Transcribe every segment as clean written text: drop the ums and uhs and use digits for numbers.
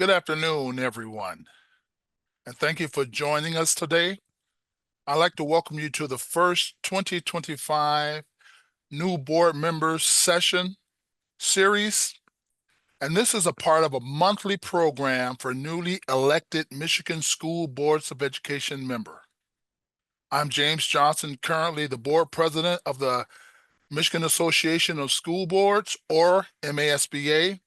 Good afternoon, everyone, and thank you for joining us today. I'd like to welcome you to the first 2025 new board members session series, and this is a part of a monthly program for newly elected Michigan School Boards of Education member. I'm James Johnson, currently the board president of the Michigan Association of School Boards, or MASBA,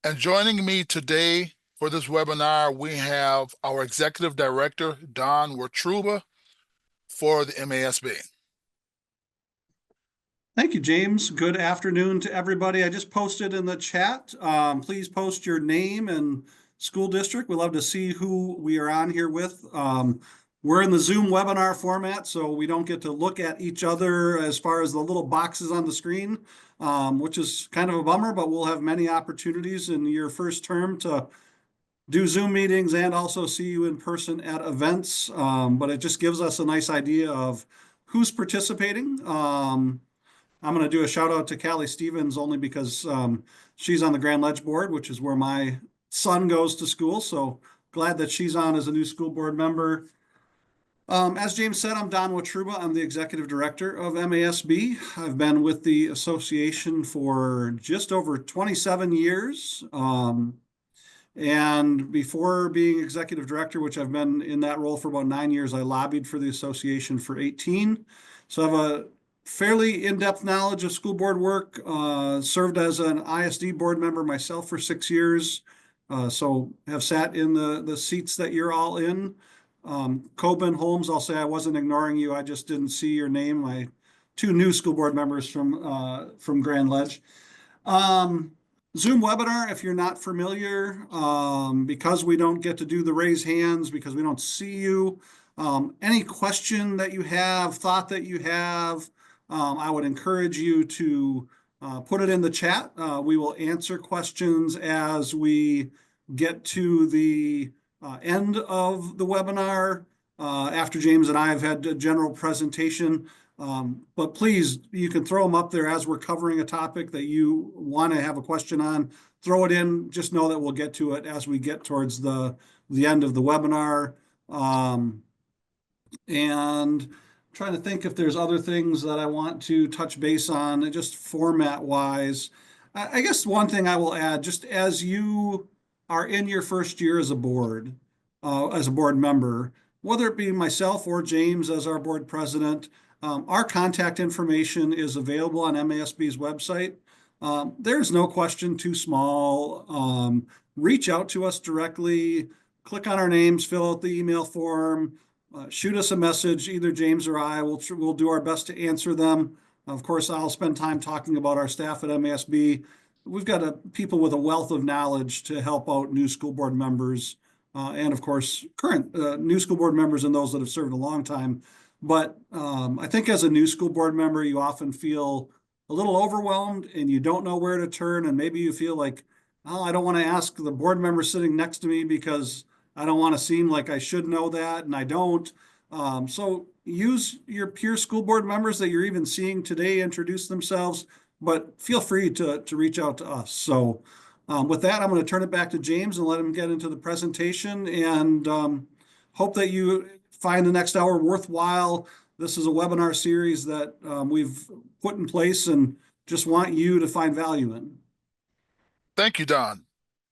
and joining me today for this webinar, we have our Executive Director, Don Wetruba, for the MASB. Thank you, James. Good afternoon to everybody. I just posted in the chat. Please post your name and school district. We'd love to see who we are on here with. We're in the Zoom webinar format, so we don't get to look at each other as far as the little boxes on the screen, which is kind of a bummer, but we'll have many opportunities in your first term to do Zoom meetings and also see you in person at events. But it just gives us a nice idea of who's participating. I'm going to do a shout out to Callie Stevens only because she's on the Grand Ledge board, which is where my son goes to school. So glad that she's on as a new school board member. As James said, I'm Don Wetruba. I'm the executive director of MASB. I've been with the association for just over 27 years. And before being executive director, which I've been in that role for about 9 years, I lobbied for the association for 18. So I have a fairly in-depth knowledge of school board work, served as an ISD board member myself for 6 years. So have sat in the seats that you're all in. Coben Holmes, I'll say I wasn't ignoring you. I just didn't see your name. My two new school board members from Grand Ledge. Zoom webinar, if you're not familiar, because we don't get to do the raise hands, because we don't see you, any question that you have, thought that you have, I would encourage you to put it in the chat. We will answer questions as we get to the end of the webinar, after James and I have had a general presentation. But please, you can throw them up there as we're covering a topic that you want to have a question on. Throw it in. Just know that we'll get to it as we get towards the end of the webinar. And trying to think if there's other things that I want to touch base on, just format-wise. I guess one thing I will add, just as you are in your first year as a board member, whether it be myself or James as our board president, our contact information is available on MASB's website. There's no question too small. Reach out to us directly, click on our names, fill out the email form, shoot us a message, either James or I. We'll do our best to answer them. Of course, I'll spend time talking about our staff at MASB. We've got people with a wealth of knowledge to help out new school board members, and of course, current new school board members and those that have served a long time. But I think as a new school board member, you often feel a little overwhelmed and you don't know where to turn. And maybe you feel like, oh, I don't want to ask the board member sitting next to me because I don't want to seem like I should know that, and I don't. So use your peer school board members that you're even seeing today introduce themselves, but feel free to reach out to us. So with that, I'm going to turn it back to James and let him get into the presentation, and hope that you find the next hour worthwhile. This is a webinar series that we've put in place and just want you to find value in. Thank you, Don.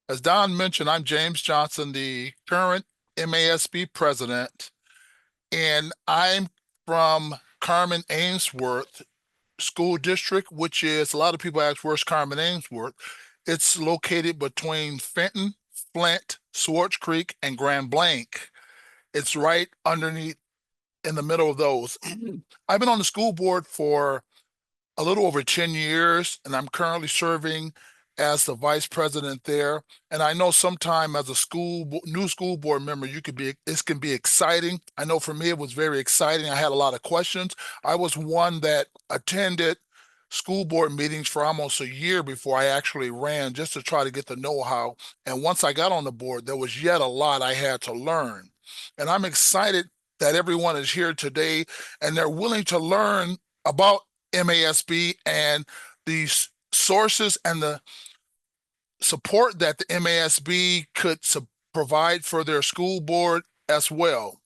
As Don mentioned, I'm James Johnson, the current MASB president, and I'm from Carman Ainsworth School District, which is, a lot of people ask, where's Carman Ainsworth? It's located between Fenton, Flint, Swartz Creek, and Grand Blanc. It's right underneath, in the middle of those. I've been on the school board for a little over 10 years, and I'm currently serving as the vice president there. And I know sometime as a new school board member, this can be exciting. I know for me, it was very exciting. I had a lot of questions. I was one that attended school board meetings for almost a year before I actually ran, just to try to get the know-how. And once I got on the board, there was yet a lot I had to learn. And I'm excited that everyone is here today and they're willing to learn about MASB and these sources and the support that the MASB could provide for their school board as well.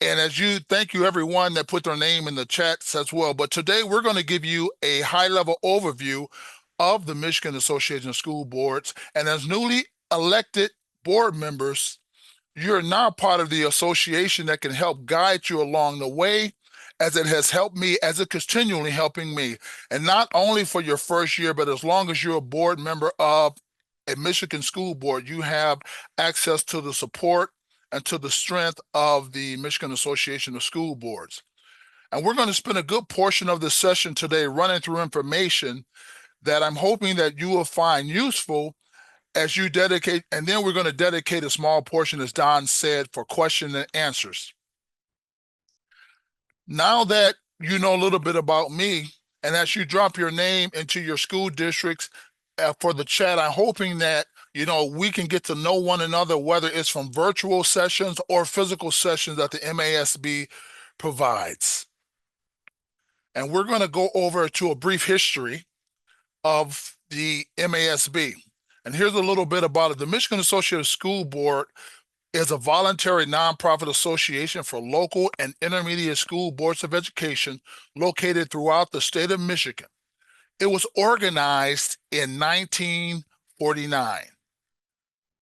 And thank you everyone that put their name in the chats as well. But today we're going to give you a high-level overview of the Michigan Association of School Boards. And as newly elected board members, you're now part of the association that can help guide you along the way, as it has helped me, as it continually helping me. And not only for your first year, but as long as you're a board member of a Michigan school board, you have access to the support and to the strength of the Michigan Association of School Boards. And we're going to spend a good portion of this session today running through information that I'm hoping that you will find useful as you dedicate, and then we're going to dedicate a small portion, as Don said, for question and answers. Now that you know a little bit about me, and as you drop your name into your school districts for the chat, I'm hoping that we can get to know one another, whether it's from virtual sessions or physical sessions that the MASB provides. And we're going to go over to a brief history of the MASB. And here's a little bit about it. The Michigan Association of School Board is a voluntary nonprofit association for local and intermediate school boards of education located throughout the state of Michigan. It was organized in 1949.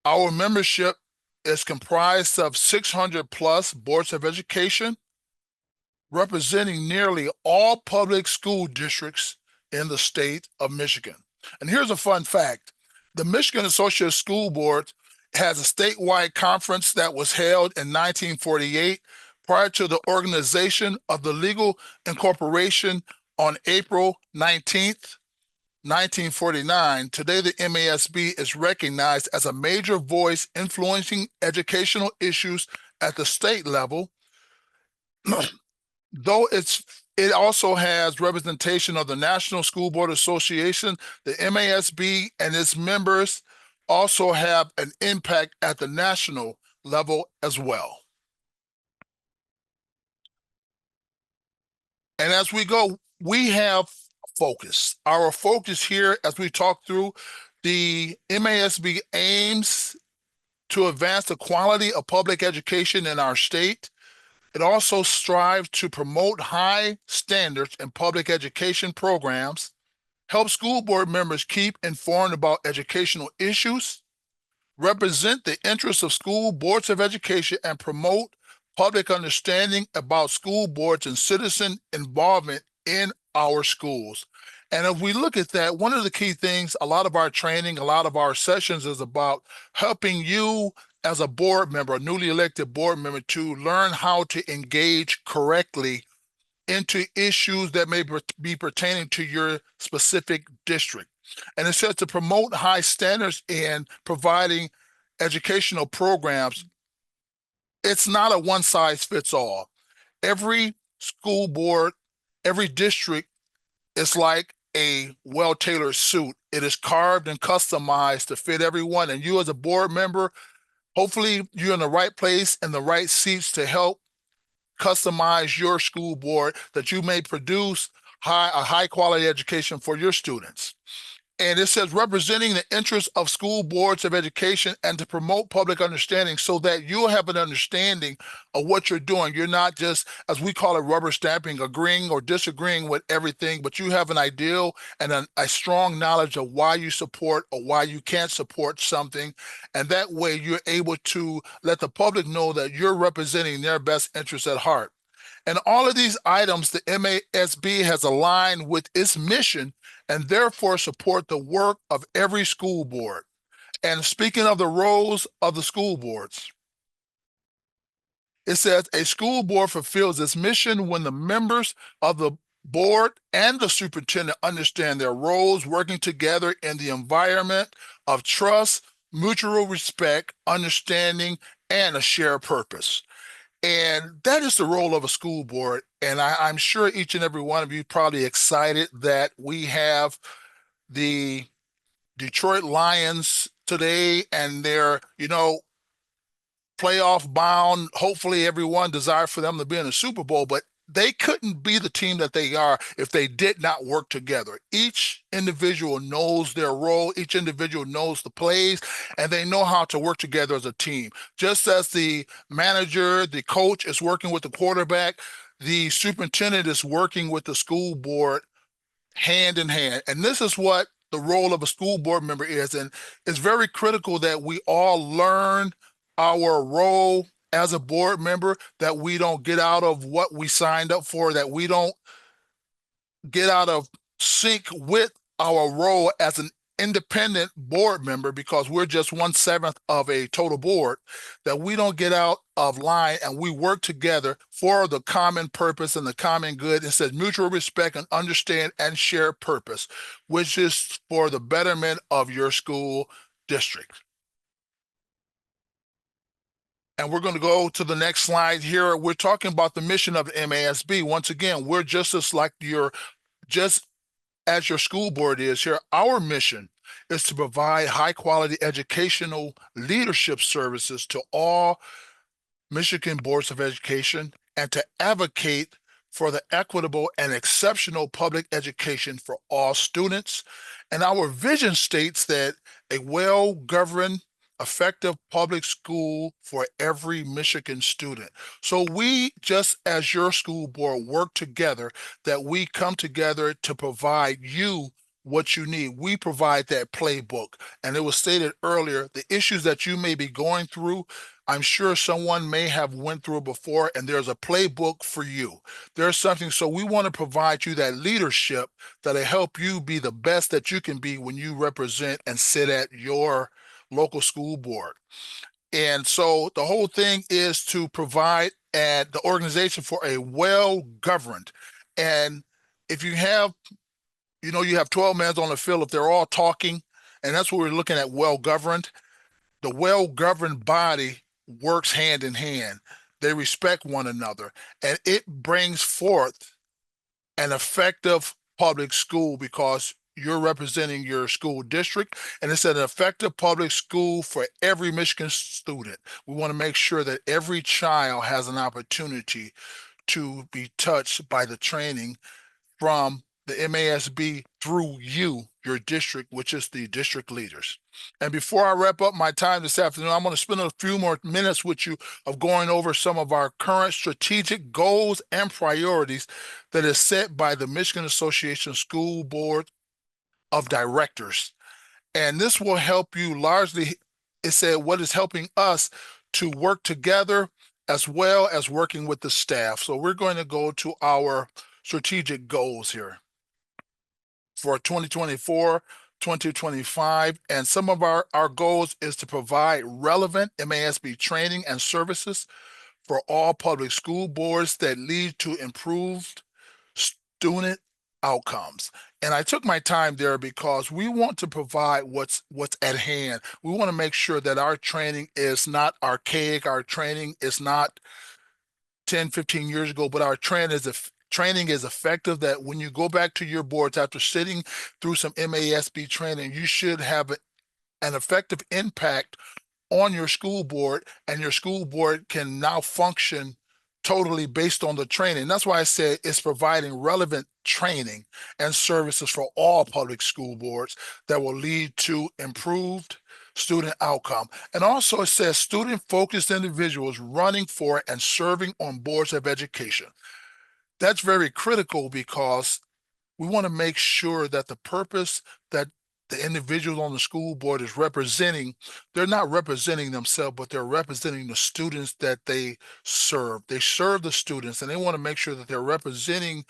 Our membership is comprised of 600 plus boards of education, representing nearly all public school districts in the state of Michigan. And here's a fun fact. The Michigan Association of School Boards has a statewide conference that was held in 1948 prior to the organization of the legal incorporation on April 19th, 1949. Today, the MASB is recognized as a major voice influencing educational issues at the state level, though it also has representation of the National School Board Association. The MASB and its members also have an impact at the national level as well. And as we go, we have focus. Our focus here, as we talk through, the MASB aims to advance the quality of public education in our state. It also strives to promote high standards in public education programs, help school board members keep informed about educational issues, represent the interests of school boards of education, and promote public understanding about school boards and citizen involvement in our schools. And if we look at that, one of the key things, a lot of our training, a lot of our sessions is about helping you as a board member, a newly elected board member, to learn how to engage correctly into issues that may be pertaining to your specific district. And it says to promote high standards in providing educational programs. It's not a one size fits all. Every school board, every district is like a well-tailored suit. It is carved and customized to fit everyone. And you as a board member, hopefully you're in the right place and the right seats to help customize your school board, that you may produce a high quality education for your students. And it says representing the interests of school boards of education and to promote public understanding, so that you'll have an understanding of what you're doing. You're not just, as we call it, rubber stamping, agreeing or disagreeing with everything, but you have an ideal and a strong knowledge of why you support or why you can't support something. And that way you're able to let the public know that you're representing their best interests at heart. And all of these items, the MASB has aligned with its mission and therefore support the work of every school board. And speaking of the roles of the school boards, it says a school board fulfills its mission when the members of the board and the superintendent understand their roles, working together in the environment of trust, mutual respect, understanding, and a shared purpose. And that is the role of a school board. And I'm sure each and every one of you probably excited that we have the Detroit Lions today, and they're, playoff bound. Hopefully everyone desires for them to be in the Super Bowl, but they couldn't be the team that they are if they did not work together. Each individual knows their role, each individual knows the plays, and they know how to work together as a team. Just as the manager, the coach is working with the quarterback, the superintendent is working with the school board hand in hand. And this is what the role of a school board member is. And it's very critical that we all learn our role as a board member, that we don't get out of what we signed up for, that we don't get out of sync with our role as an independent board member, because we're just 1/7 of a total board, that we don't get out of line and we work together for the common purpose and the common good. It says mutual respect and understand and share purpose, which is for the betterment of your school district. And we're going to go to the next slide here. We're talking about the mission of the MASB. Once again, we're just as your school board is here. Our mission is to provide high quality educational leadership services to all Michigan boards of education and to advocate for the equitable and exceptional public education for all students. And our vision states that a well-governed, effective public school for every Michigan student. So we, just as your school board, work together, that we come together to provide you what you need. We provide that playbook. And it was stated earlier, the issues that you may be going through, I'm sure someone may have went through it before, and there's a playbook for you. There's something, so we want to provide you that leadership that'll help you be the best that you can be when you represent and sit at your local school board. And so the whole thing is to provide the organization for a well-governed. And if you have, you have 12 men on the field, if they're all talking, and that's what we're looking at, well-governed, the well-governed body works hand in hand. They respect one another, and it brings forth an effective public school because you're representing your school district, and it's an effective public school for every Michigan student. We want to make sure that every child has an opportunity to be touched by the training from the MASB through you, your district, which is the district leaders. And before I wrap up my time this afternoon, I'm going to spend a few more minutes with you of going over some of our current strategic goals and priorities that is set by the Michigan Association School Board of Directors. And this will help you largely, it said, what is helping us to work together as well as working with the staff. So we're going to go to our strategic goals here for 2024, 2025. And some of our goals is to provide relevant MASB training and services for all public school boards that lead to improved student outcomes. And I took my time there because we want to provide what's at hand. We want to make sure that our training is not archaic. Our training is not 10, 15 years ago, but our training is effective, that when you go back to your boards after sitting through some MASB training, you should have an effective impact on your school board, and your school board can now function totally based on the training. That's why I said it's providing relevant training and services for all public school boards that will lead to improved student outcome. And also it says student-focused individuals running for and serving on boards of education. That's very critical because we want to make sure that the purpose that the individual on the school board is representing, they're not representing themselves, but they're representing the students that they serve. They serve the students, and they want to make sure that they're representing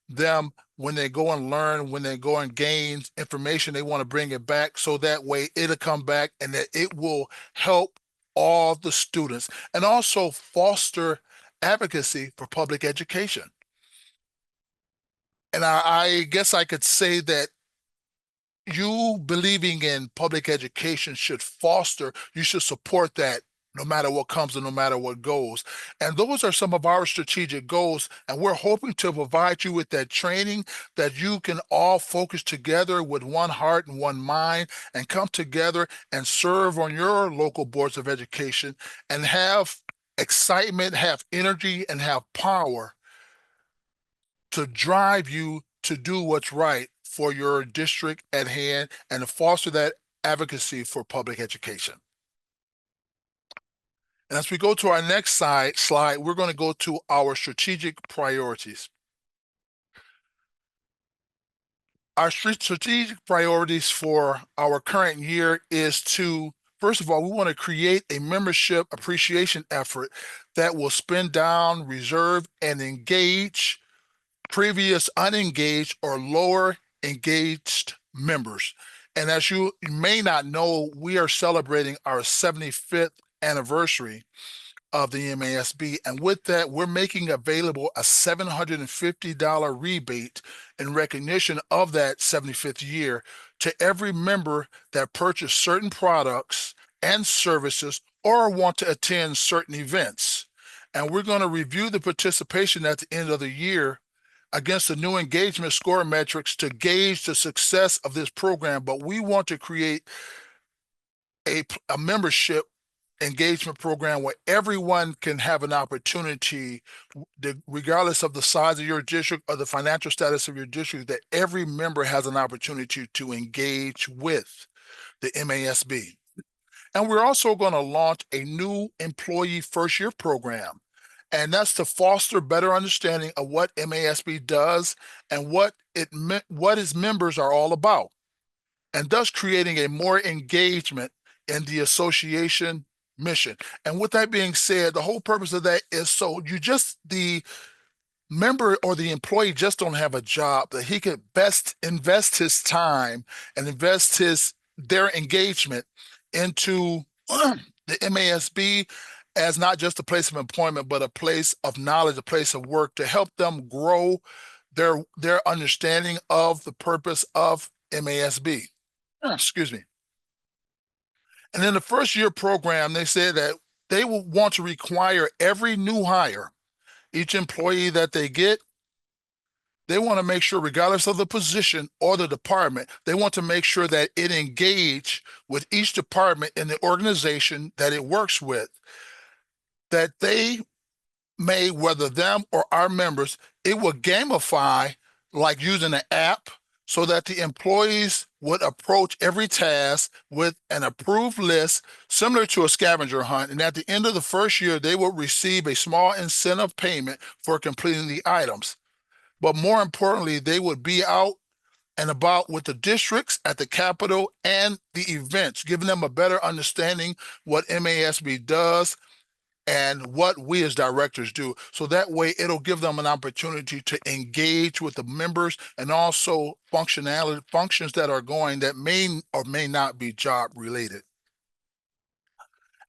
them when they go and learn, when they go and gain information. They want to bring it back so that way it'll come back and that it will help all the students, and also foster advocacy for public education. And I guess I could say that you believing in public education should foster, you should support that no matter what comes and no matter what goes. And those are some of our strategic goals. And we're hoping to provide you with that training that you can all focus together with one heart and one mind and come together and serve on your local boards of education and have excitement, have energy, and have power to drive you to do what's right for your district at hand and to foster that advocacy for public education. And as we go to our next slide, we're going to go to our strategic priorities. Our strategic priorities for our current year is to, first of all, we want to create a membership appreciation effort that will spin down, reserve, and engage previous unengaged or lower engaged members. And as you may not know, we are celebrating our 75th anniversary of the MASB. And with that, we're making available a $750 rebate in recognition of that 75th year to every member that purchased certain products and services or want to attend certain events. And we're going to review the participation at the end of the year against the new engagement score metrics to gauge the success of this program. But we want to create a membership engagement program where everyone can have an opportunity, regardless of the size of your district or the financial status of your district, that every member has an opportunity to engage with the MASB. And we're also going to launch a new employee first year program. And that's to foster better understanding of what MASB does and what its members are all about, and thus creating a more engagement in the association mission. And with that being said, the whole purpose of that is so the member or the employee just don't have a job, that he could best invest his time and invest their engagement into the MASB as not just a place of employment, but a place of knowledge, a place of work to help them grow their understanding of the purpose of MASB. Excuse me. And in the first year program, they said that they will want to require every new hire, each employee that they get, they want to make sure, regardless of the position or the department, they want to make sure that it engage with each department in the organization that it works with, that they may, whether them or our members, it will gamify, like using an app, so that the employees would approach every task with an approved list similar to a scavenger hunt. And at the end of the first year, they will receive a small incentive payment for completing the items. But more importantly, they would be out and about with the districts at the Capitol and the events, giving them a better understanding what MASB does and what we as directors do. So that way it'll give them an opportunity to engage with the members and also functions that are going that may or may not be job related.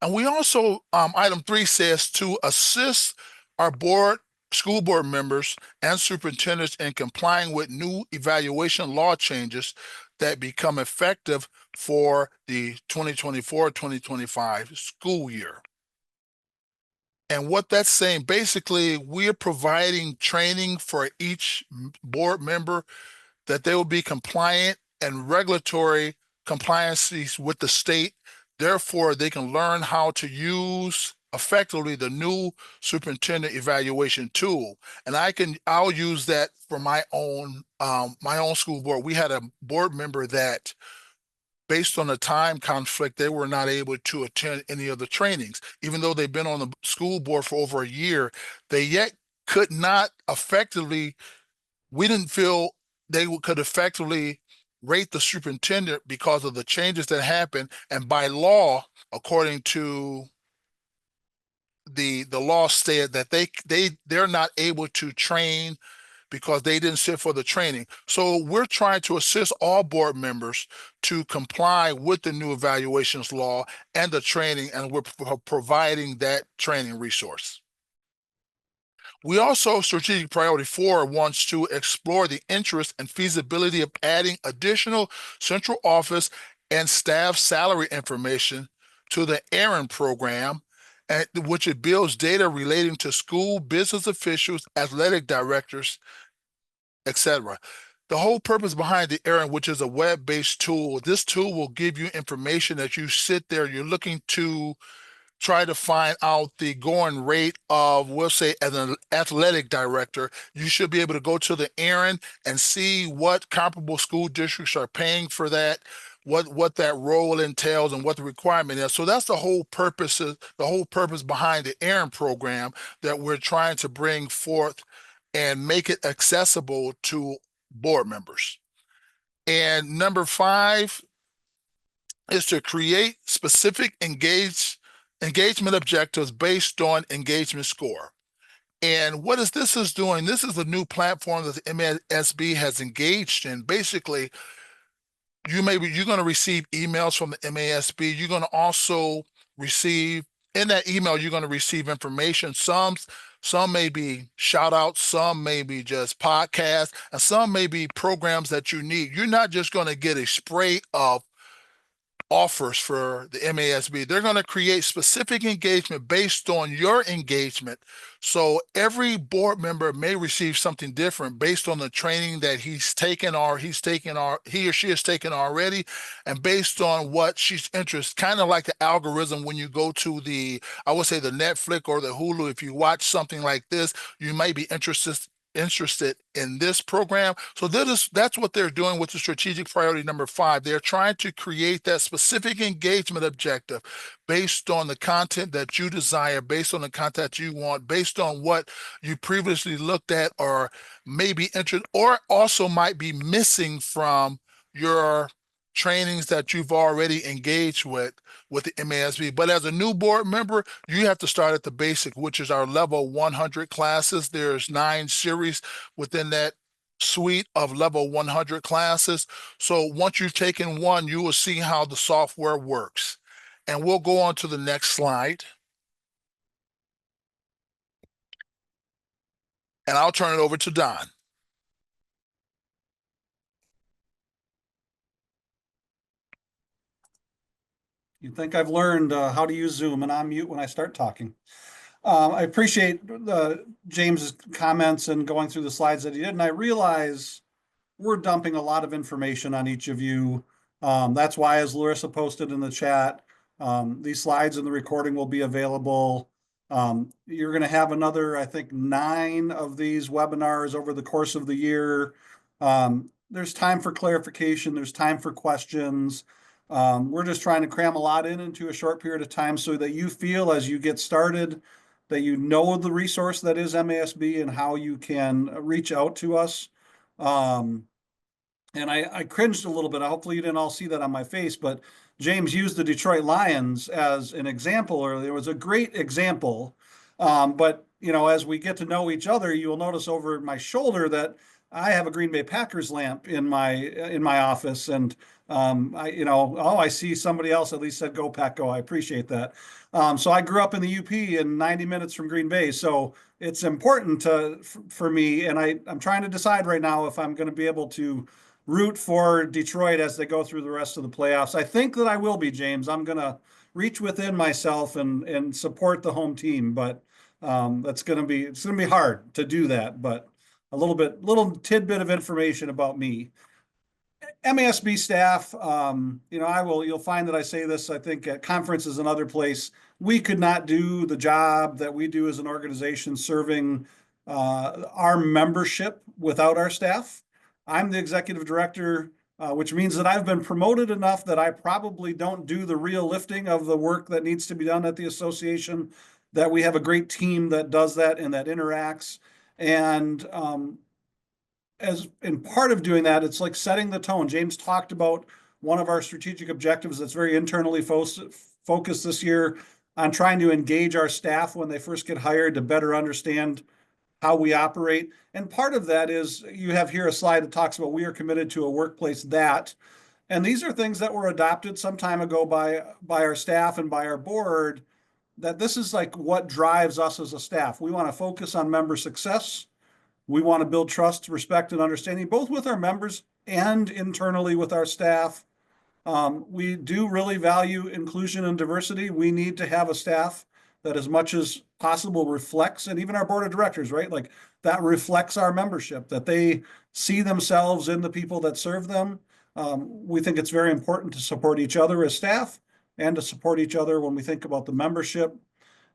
And we also, item 3 says to assist our school board members and superintendents in complying with new evaluation law changes that become effective for the 2024-2025 school year. And what that's saying, basically, we're providing training for each board member that they will be compliant and regulatory compliances with the state. Therefore, they can learn how to use effectively the new superintendent evaluation tool. And I'll use that for my own school board. We had a board member that, based on the time conflict, they were not able to attend any of the trainings. Even though they've been on the school board for over a year, they yet could not effectively, we didn't feel they could effectively rate the superintendent because of the changes that happened. And by law, according to the law, said that they're not able to train because they didn't sit for the training. So we're trying to assist all board members to comply with the new evaluations law and the training, and we're providing that training resource. We also, strategic priority 4 wants to explore the interest and feasibility of adding additional central office and staff salary information to the ARIN program, which it builds data relating to school business officials, athletic directors, etc. The whole purpose behind the ARIN, which is a web-based tool, this tool will give you information that you sit there, you're looking to try to find out the going rate of, we'll say, as an athletic director, you should be able to go to the Aaron and see what comparable school districts are paying for that, what that role entails, and what the requirement is. So that's the whole purpose behind the Aaron program that we're trying to bring forth and make it accessible to board members. And number 5 is to create specific engagement objectives based on engagement score. And what is this is doing? This is a new platform that the MASB has engaged in. Basically, you're going to receive emails from the MASB. You're going to also receive in that email, you're going to receive information. Some may be shout outs, some may be just podcasts, and some may be programs that you need. You're not just going to get a spray of offers for the MASB. They're going to create specific engagement based on your engagement. So every board member may receive something different based on the training that he or she has taken already, and based on what she's interested. Kind of like the algorithm when you go to I would say the Netflix or the Hulu. If you watch something like this, you might be interested in this program. So that's what they're doing with the strategic priority number 5. They're trying to create that specific engagement objective based on the content that you desire, based on the content you want, based on what you previously looked at or maybe interested, or also might be missing from your trainings that you've already engaged with the MASB. But as a new board member, you have to start at the basic, which is our level 100 classes. There's 9 series within that suite of level 100 classes. So once you've taken one, you will see how the software works. And we'll go on to the next slide. And I'll turn it over to Don. You think I've learned how to use Zoom and on mute when I start talking. I appreciate James's comments and going through the slides that he did. And I realize we're dumping a lot of information on each of you. That's why, as Larissa posted in the chat, these slides and the recording will be available. You're going to have another, I think, 9 of these webinars over the course of the year. There's time for clarification. There's time for questions. We're just trying to cram a lot into a short period of time so that you feel as you get started that you know the resource that is MASB and how you can reach out to us. And I cringed a little bit. Hopefully you didn't all see that on my face, but James used the Detroit Lions as an example earlier. It was a great example. But as we get to know each other, you will notice over my shoulder that I have a Green Bay Packers lamp in my office, and I see somebody else at least said "Go Pack Go." I appreciate that. So I grew up in the UP and 90 minutes from Green Bay, so it's important for me, and I'm trying to decide right now if I'm going to be able to root for Detroit as they go through the rest of the playoffs. I think that I will be, James. I'm going to reach within myself and support the home team, but it's going to be hard to do that. But a little tidbit of information about me. MASB staff, you'll find that I say this, I think, at conferences and other place. We could not do the job that we do as an organization serving our membership without our staff. I'm the executive director, which means that I've been promoted enough that I probably don't do the real lifting of the work that needs to be done at the association, that we have a great team that does that and that interacts. And as in part of doing that, it's like setting the tone. James talked about one of our strategic objectives that's very internally focused this year on trying to engage our staff when they first get hired to better understand how we operate. And part of that is, you have here a slide that talks about we are committed to a workplace that, and these are things that were adopted some time ago by our staff and by our board, that this is like what drives us as a staff. We want to focus on member success. We want to build trust, respect, and understanding, both with our members and internally with our staff. We do really value inclusion and diversity. We need to have a staff that, as much as possible, reflects, and even our board of directors, right? Like, that reflects our membership, that they see themselves in the people that serve them. We think it's very important to support each other as staff and to support each other when we think about the membership,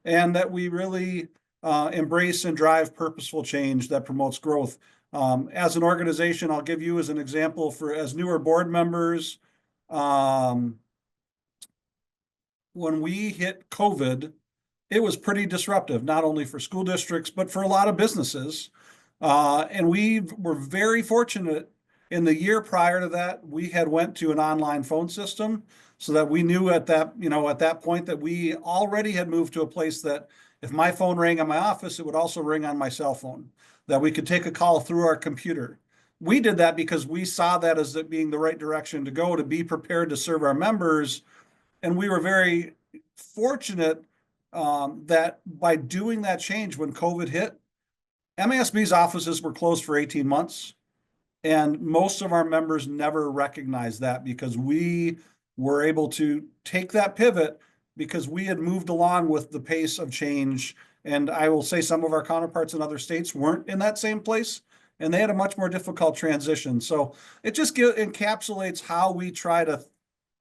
and that we really embrace and drive purposeful change that promotes growth. As an organization, I'll give you as an example for as newer board members. When we hit COVID, it was pretty disruptive, not only for school districts, but for a lot of businesses. And we were very fortunate in the year prior to that, we had went to an online phone system so that we knew at that point that we already had moved to a place that if my phone rang in my office, it would also ring on my cell phone, that we could take a call through our computer. We did that because we saw that as it being the right direction to go, to be prepared to serve our members. And we were very fortunate that by doing that change when COVID hit, MASB's offices were closed for 18 months. And most of our members never recognized that because we were able to take that pivot because we had moved along with the pace of change. And I will say some of our counterparts in other states weren't in that same place, and they had a much more difficult transition. So it just encapsulates how we try to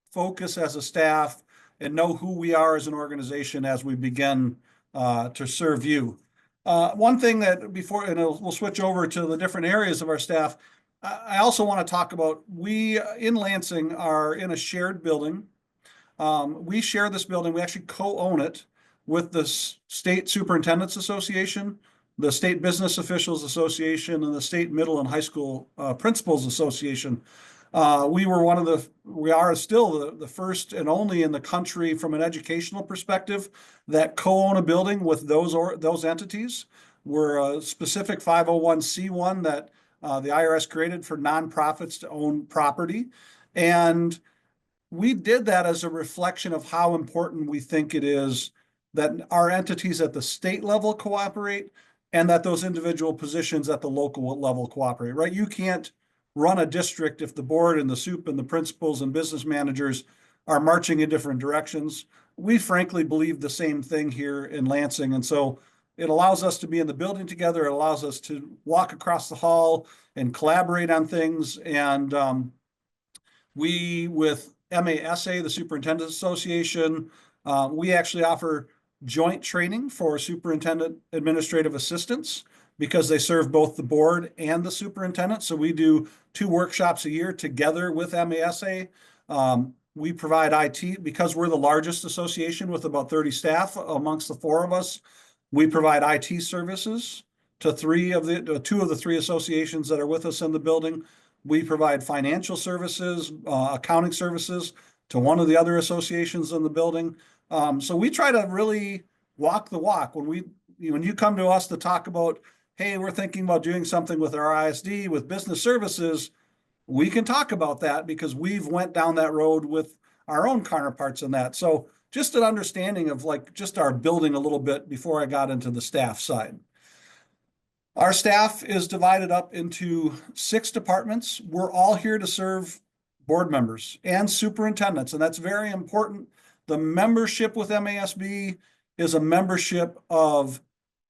focus as a staff and know who we are as an organization as we begin to serve you. One thing that before, and we'll switch over to the different areas of our staff, I also want to talk about, we in Lansing are in a shared building. We share this building. We actually co-own it with the State Superintendents Association, the State Business Officials Association, and the State Middle and High School Principals Association. We are still the first and only in the country from an educational perspective that co-own a building with those entities. We're a specific 501c1 that the IRS created for nonprofits to own property. And we did that as a reflection of how important we think it is that our entities at the state level cooperate and that those individual positions at the local level cooperate, right? You can't run a district if the board and the SUP and the principals and business managers are marching in different directions. We frankly believe the same thing here in Lansing. And so it allows us to be in the building together. It allows us to walk across the hall and collaborate on things. And we, with MASA, the Superintendent Association, we actually offer joint training for superintendent administrative assistants because they serve both the board and the superintendent. So we do 2 workshops a year together with MASA. We provide IT because we're the largest association with about 30 staff amongst the 4 of us. We provide IT services to 2 of the 3 associations that are with us in the building. We provide financial services, accounting services to 1 of the other associations in the building. So we try to really walk the walk. When you come to us to talk about, hey, we're thinking about doing something with our ISD, with business services, we can talk about that because we've went down that road with our own counterparts in that. So just an understanding of like just our building a little bit before I got into the staff side. Our staff is divided up into 6 departments. We're all here to serve board members and superintendents, and that's very important. The membership with MASB is a membership of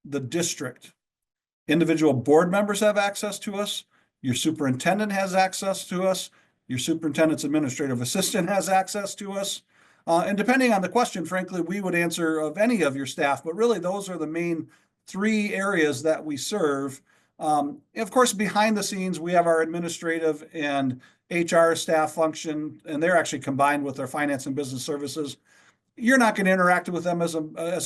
the district. Individual board members have access to us. Your superintendent has access to us. Your superintendent's administrative assistant has access to us. And depending on the question, frankly, we would answer of any of your staff, but really those are the main 3 areas that we serve. Of course, behind the scenes, we have our administrative and HR staff function, and they're actually combined with our finance and business services. You're not going to interact with them as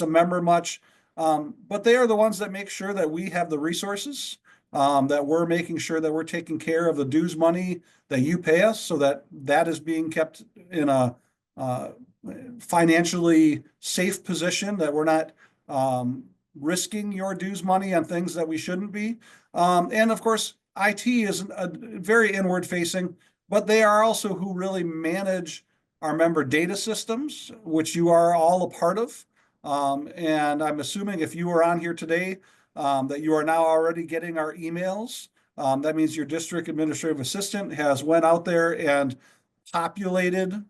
a member much, but they are the ones that make sure that we have the resources, that we're making sure that we're taking care of the dues money that you pay us so that that is being kept in a financially safe position, that we're not risking your dues money on things that we shouldn't be. And of course, IT is very inward facing, but they are also who really manage our member data systems, which you are all a part of. And I'm assuming if you are on here today, that you are now already getting our emails. That means your district administrative assistant has went out there and populated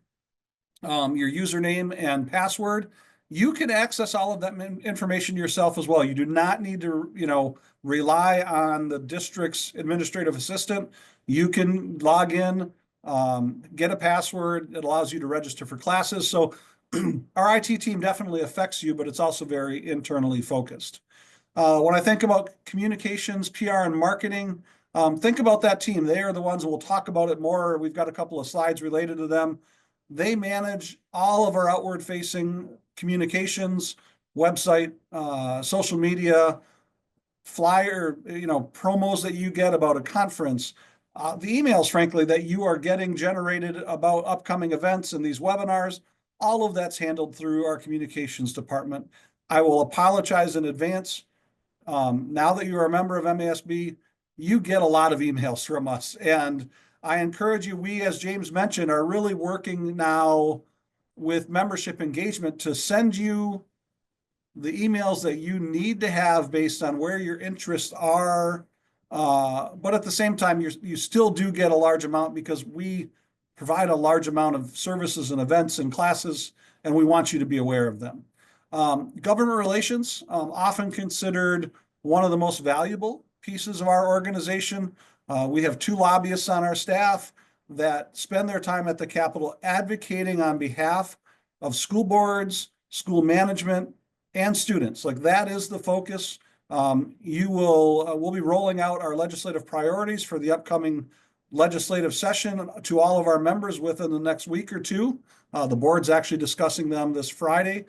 your username and password. You can access all of that information yourself as well. You do not need to, rely on the district's administrative assistant. You can log in, get a password. It allows you to register for classes. So our IT team definitely affects you, but it's also very internally focused. When I think about communications, PR, and marketing, think about that team. They are the ones who will talk about it more. We've got a couple of slides related to them. They manage all of our outward facing communications, website, social media, flyer, promos that you get about a conference, the emails, frankly, that you are getting generated about upcoming events and these webinars, all of that's handled through our communications department. I will apologize in advance. Now that you're a member of MASB, you get a lot of emails from us. And I encourage you, we, as James mentioned, are really working now with membership engagement to send you the emails that you need to have based on where your interests are. But at the same time, you still do get a large amount because we provide a large amount of services and events and classes, and we want you to be aware of them. Government relations, often considered one of the most valuable pieces of our organization. We have 2 lobbyists on our staff that spend their time at the Capitol advocating on behalf of school boards, school management, and students. Like, that is the focus. We'll be rolling out our legislative priorities for the upcoming legislative session to all of our members within the next week or two. The board's actually discussing them this Friday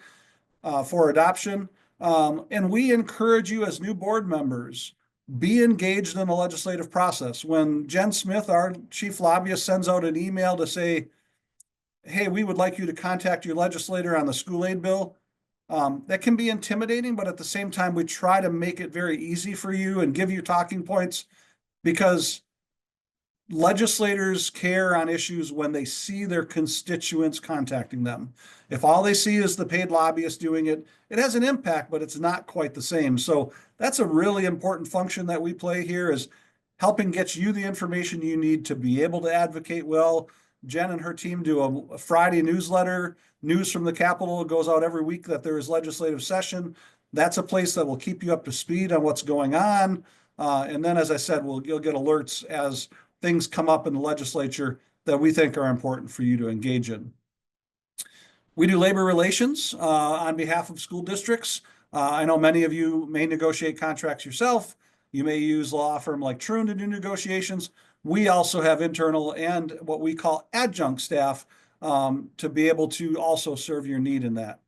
for adoption. And we encourage you as new board members, be engaged in the legislative process. When Jen Smith, our chief lobbyist, sends out an email to say, hey, we would like you to contact your legislator on the school aid bill, that can be intimidating, but at the same time, we try to make it very easy for you and give you talking points, because legislators care on issues when they see their constituents contacting them. If all they see is the paid lobbyist doing it, it has an impact, but it's not quite the same. So that's a really important function that we play here, is helping get you the information you need to be able to advocate well. Jen and her team do a Friday newsletter. News from the Capitol goes out every week that there is legislative session. That's a place that will keep you up to speed on what's going on. And then, as I said, you'll get alerts as things come up in the legislature that we think are important for you to engage in. We do labor relations on behalf of school districts. I know many of you may negotiate contracts yourself. You may use a law firm like Troon to do negotiations. We also have internal and what we call adjunct staff to be able to also serve your need in that.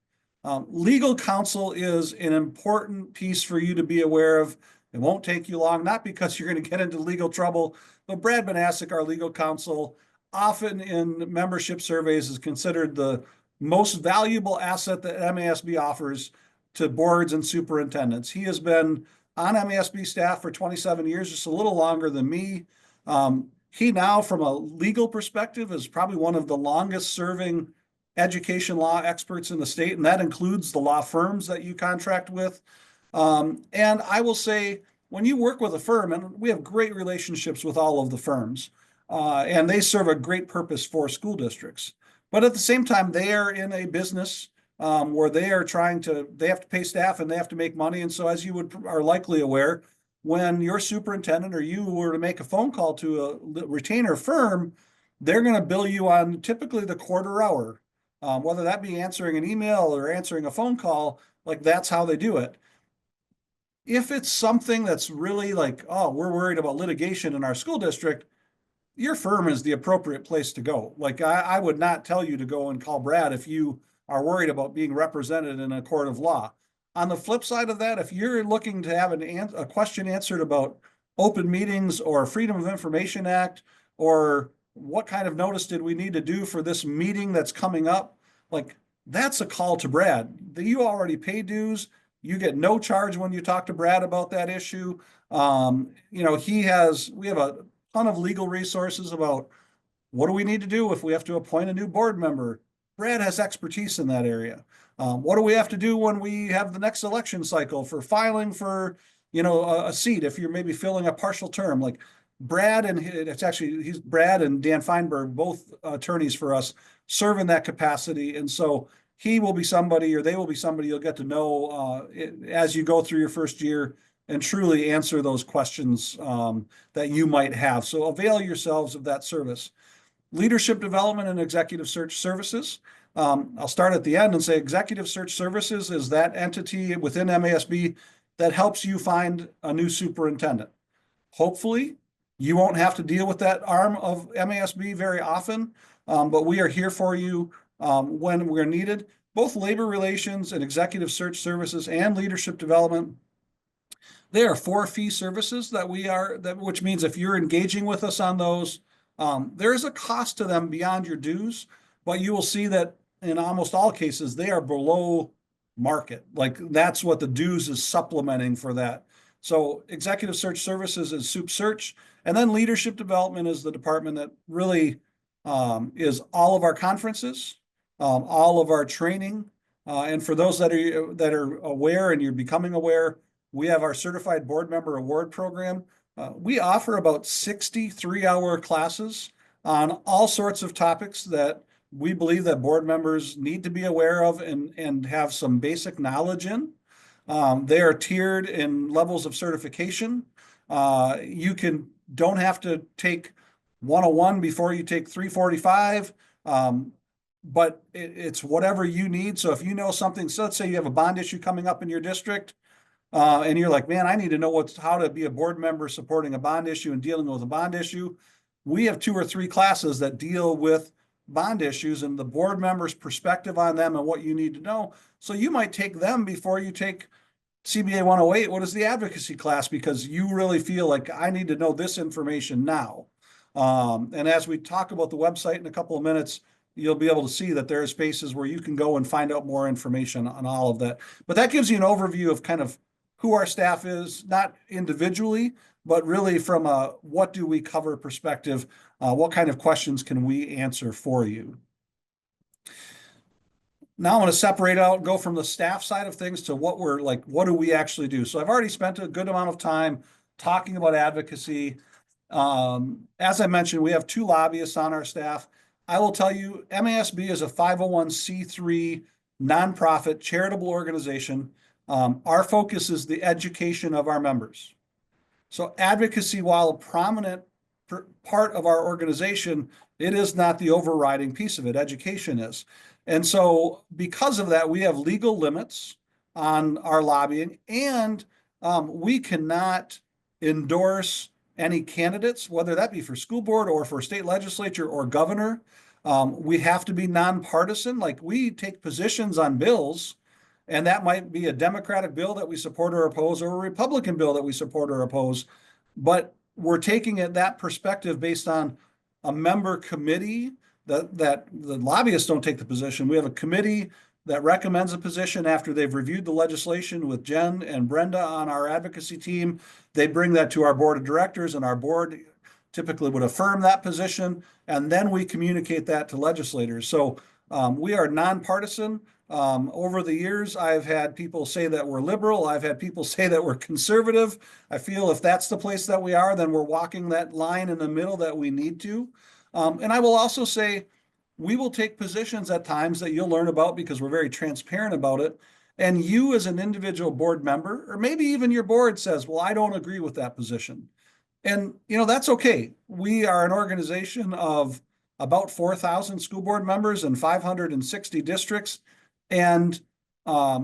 Legal counsel is an important piece for you to be aware of. It won't take you long, not because you're going to get into legal trouble, but Brad Banasek, our legal counsel, often in membership surveys is considered the most valuable asset that MASB offers to boards and superintendents. He has been on MASB staff for 27 years, just a little longer than me. He now, from a legal perspective, is probably one of the longest serving education law experts in the state, and that includes the law firms that you contract with. And I will say, when you work with a firm, and we have great relationships with all of the firms, and they serve a great purpose for school districts. But at the same time, they are in a business where they have to pay staff and they have to make money. And so, as you are likely aware, when your superintendent or you were to make a phone call to a retainer firm, they're going to bill you on typically the quarter hour, whether that be answering an email or answering a phone call. Like, that's how they do it. If it's something that's really like, oh, we're worried about litigation in our school district, your firm is the appropriate place to go. Like, I would not tell you to go and call Brad if you are worried about being represented in a court of law. On the flip side of that, if you're looking to have a question answered about open meetings or Freedom of Information Act, or what kind of notice did we need to do for this meeting that's coming up, like, that's a call to Brad. You already pay dues. You get no charge when you talk to Brad about that issue. We have a ton of legal resources about what do we need to do if we have to appoint a new board member. Brad has expertise in that area. What do we have to do when we have the next election cycle for filing for, a seat if you're maybe filling a partial term? Like, Brad he's Brad and Dan Feinberg, both attorneys for us, serve in that capacity. And so he will be somebody, or they will be somebody you'll get to know as you go through your first year and truly answer those questions that you might have. So avail yourselves of that service. Leadership development and executive search services. I'll start at the end and say Executive Search Services is that entity within MASB that helps you find a new superintendent. Hopefully, you won't have to deal with that arm of MASB very often, but we are here for you when we're needed. Both labor relations and executive search services and leadership development, they are for-fee services that which means if you're engaging with us on those, there's a cost to them beyond your dues, but you will see that in almost all cases, they are below market. Like that's what the dues is supplementing for that. So executive search services is Soup Search, and then leadership development is the department that really is all of our conferences, all of our training, and for those that are aware and you're becoming aware, we have our Certified Board Member Award Program. We offer about 60 3-hour classes on all sorts of topics that we believe that board members need to be aware of and have some basic knowledge in. They are tiered in levels of certification. You don't have to take 101 before you take 345, but it's whatever you need. So if you know something, so let's say you have a bond issue coming up in your district, and you're like, man, I need to know how to be a board member supporting a bond issue and dealing with a bond issue. We have 2 or 3 classes that deal with bond issues and the board member's perspective on them and what you need to know. So you might take them before you take CBA 108. What is the advocacy class? Because you really feel like I need to know this information now. And as we talk about the website in a couple of minutes, you'll be able to see that there are spaces where you can go and find out more information on all of that. But that gives you an overview of kind of who our staff is, not individually, but really from a what do we cover perspective, what kind of questions can we answer for you? Now I'm going to separate out, go from the staff side of things to what do we actually do? So I've already spent a good amount of time talking about advocacy. As I mentioned, we have 2 lobbyists on our staff. I will tell you, MASB is a 501c3 nonprofit charitable organization. Our focus is the education of our members. So advocacy, while a prominent part of our organization, it is not the overriding piece of it. Education is. And so because of that, we have legal limits on our lobbying, and we cannot endorse any candidates, whether that be for school board or for state legislature or governor. We have to be nonpartisan. Like we take positions on bills, and that might be a Democratic bill that we support or oppose, or a Republican bill that we support or oppose. But we're taking that perspective based on a member committee that the lobbyists don't take the position. We have a committee that recommends a position after they've reviewed the legislation with Jen and Brenda on our advocacy team. They bring that to our board of directors, and our board typically would affirm that position. And then we communicate that to legislators. So we are nonpartisan. Over the years, I've had people say that we're liberal. I've had people say that we're conservative. I feel if that's the place that we are, then we're walking that line in the middle that we need to. And I will also say, we will take positions at times that you'll learn about because we're very transparent about it. And you as an individual board member, or maybe even your board says, well, I don't agree with that position. And, that's okay. We are an organization of about 4,000 school board members and 560 districts. And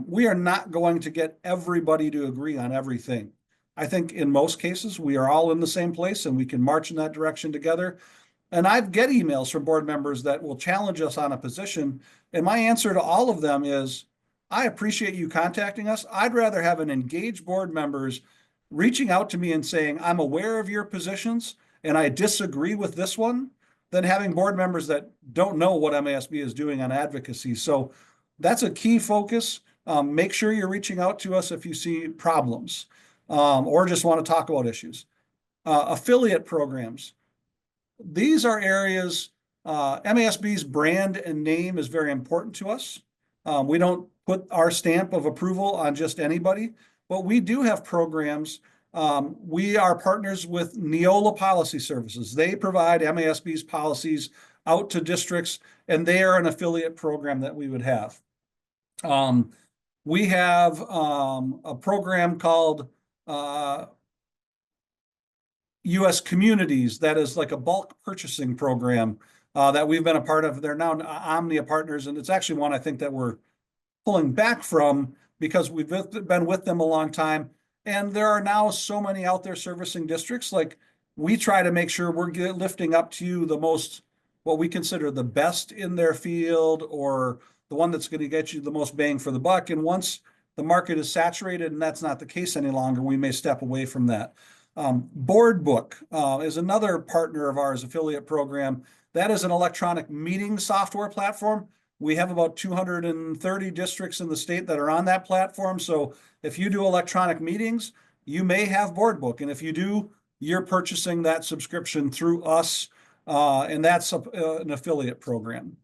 we are not going to get everybody to agree on everything. I think in most cases, we are all in the same place and we can march in that direction together. And I get emails from board members that will challenge us on a position. And my answer to all of them is, I appreciate you contacting us. I'd rather have an engaged board members reaching out to me and saying, I'm aware of your positions and I disagree with this one, than having board members that don't know what MASB is doing on advocacy. So that's a key focus. Make sure you're reaching out to us if you see problems or just want to talk about issues. Affiliate programs. These are areas, MASB's brand and name is very important to us. We don't put our stamp of approval on just anybody, but we do have programs. We are partners with Neola Policy Services. They provide MASB's policies out to districts, and they are an affiliate program that we would have. We have a program called U.S. Communities that is like a bulk purchasing program. that we've been a part of. They're now Omnia partners, and it's actually one I think that we're pulling back from because we've been with them a long time. And there are now so many out there servicing districts. Like, we try to make sure we're lifting up to you the most, what we consider the best in their field, or the one that's going to get you the most bang for the buck. And once the market is saturated and that's not the case any longer, we may step away from that. BoardBook is another partner of ours, affiliate program. That is an electronic meeting software platform. We have about 230 districts in the state that are on that platform. So if you do electronic meetings, you may have BoardBook. And if you do, you're purchasing that subscription through us, and that's an affiliate program.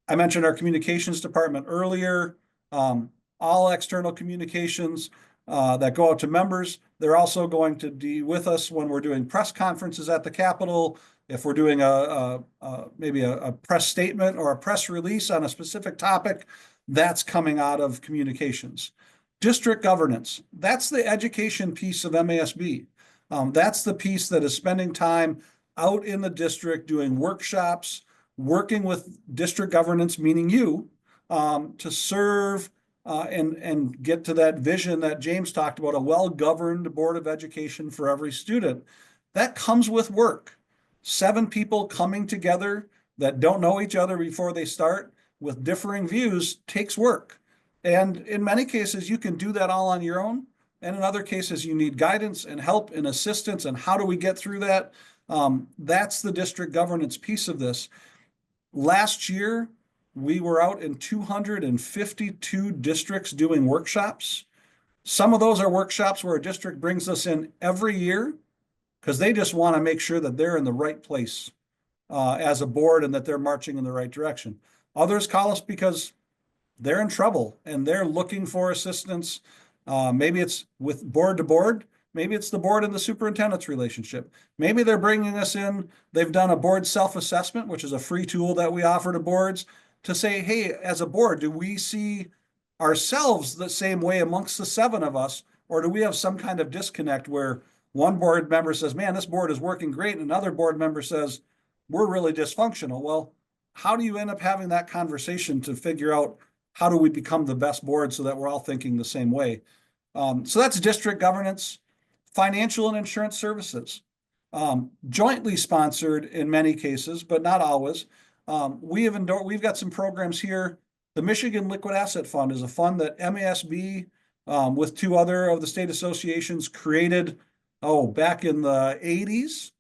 I mentioned our communications department earlier. All external communications that go out to members, they're also going to be with us when we're doing press conferences at the Capitol. If we're doing maybe a press statement or a press release on a specific topic, that's coming out of communications. District governance, that's the education piece of MASB. That's the piece that is spending time out in the district doing workshops, working with district governance, meaning you, to serve and get to that vision that James talked about, a well-governed Board of Education for every student. That comes with work. 7 people coming together that don't know each other before they start with differing views takes work. And in many cases, you can do that all on your own. And in other cases, you need guidance and help and assistance. And how do we get through that? That's the district governance piece of this. Last year, we were out in 252 districts doing workshops. Some of those are workshops where a district brings us in every year because they just want to make sure that they're in the right place as a board and that they're marching in the right direction. Others call us because they're in trouble and they're looking for assistance. Maybe it's with board to board. Maybe it's the board and the superintendent's relationship. Maybe they're bringing us in. They've done a board self-assessment, which is a free tool that we offer to boards to say, hey, as a board, do we see ourselves the same way amongst the 7 of us? Or do we have some kind of disconnect where one board member says, man, this board is working great, and another board member says, we're really dysfunctional? Well, how do you end up having that conversation to figure out how do we become the best board so that we're all thinking the same way? So that's district governance. Financial and insurance services, jointly sponsored in many cases, but not always. We've got some programs here. The Michigan Liquid Asset Fund is a fund that MASB, with 2 other of the state associations, created back in the 80s.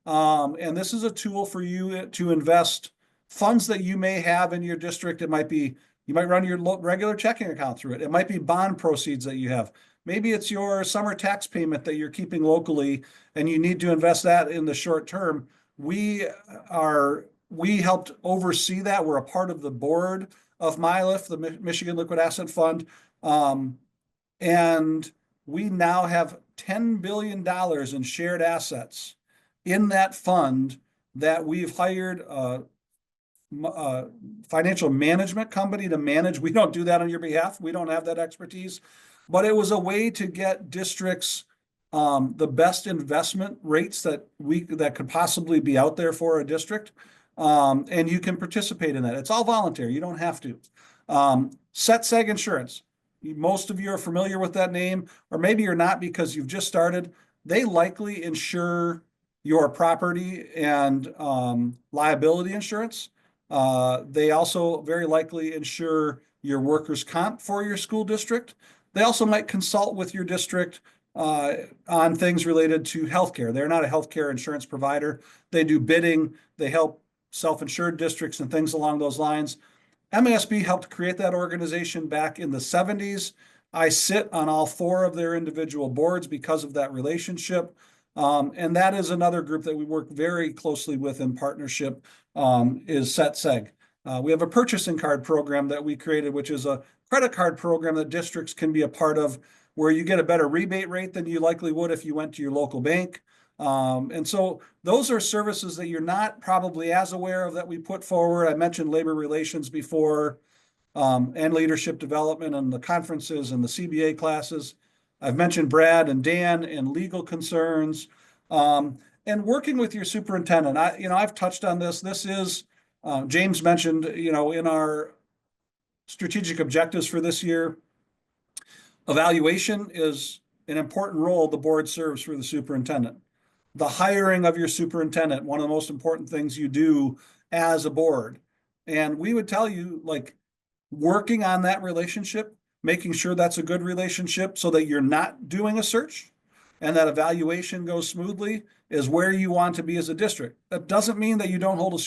And this is a tool for you to invest funds that you may have in your district. It might be, you might run your regular checking account through it. It might be bond proceeds that you have. Maybe it's your summer tax payment that you're keeping locally and you need to invest that in the short term. We helped oversee that. We're a part of the board of MILIF, the Michigan Liquid Asset Fund. And we now have $10 billion in shared assets in that fund that we've hired a financial management company to manage. We don't do that on your behalf. We don't have that expertise. But it was a way to get districts the best investment rates that could possibly be out there for a district. And you can participate in that. It's all voluntary. You don't have to. SETSEG Insurance. Most of you are familiar with that name, or maybe you're not because you've just started. They likely insure your property and liability insurance. They also very likely insure your workers' comp for your school district. They also might consult with your district on things related to healthcare. They're not a healthcare insurance provider. They do bidding. They help self-insured districts and things along those lines. MASB helped create that organization back in the 70s. I sit on all 4 of their individual boards because of that relationship. And that is another group that we work very closely with in partnership, is SETSEG. We have a purchasing card program that we created, which is a credit card program that districts can be a part of, where you get a better rebate rate than you likely would if you went to your local bank. And so those are services that you're not probably as aware of that we put forward. I mentioned labor relations before, and leadership development and the conferences and the CBA classes. I've mentioned Brad and Dan and legal concerns. and working with your superintendent, I've touched on this. This is, James mentioned, in our strategic objectives for this year, evaluation is an important role the board serves for the superintendent. The hiring of your superintendent, one of the most important things you do as a board. And we would tell you, like, working on that relationship, making sure that's a good relationship so that you're not doing a search and that evaluation goes smoothly is where you want to be as a district. That doesn't mean that you don't hold a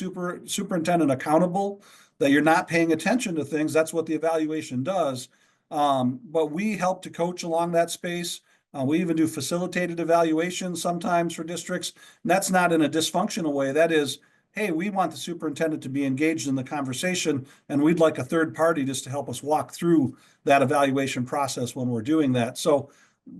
superintendent accountable, that you're not paying attention to things. That's what the evaluation does. But we help to coach along that space. We even do facilitated evaluations sometimes for districts. And that's not in a dysfunctional way. That is, hey, we want the superintendent to be engaged in the conversation, and we'd like a third party just to help us walk through that evaluation process when we're doing that. So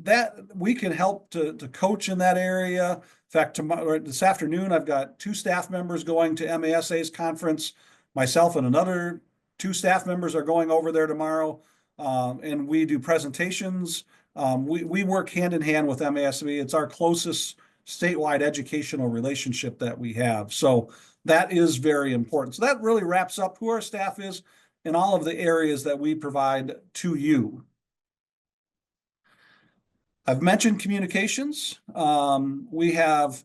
that we can help to coach in that area. In fact, this afternoon, I've got 2 staff members going to MASA's conference. Myself and another 2 staff members are going over there tomorrow, and we do presentations. We work hand in hand with MASB. It's our closest statewide educational relationship that we have. So that is very important. So that really wraps up who our staff is in all of the areas that we provide to you. I've mentioned communications. We have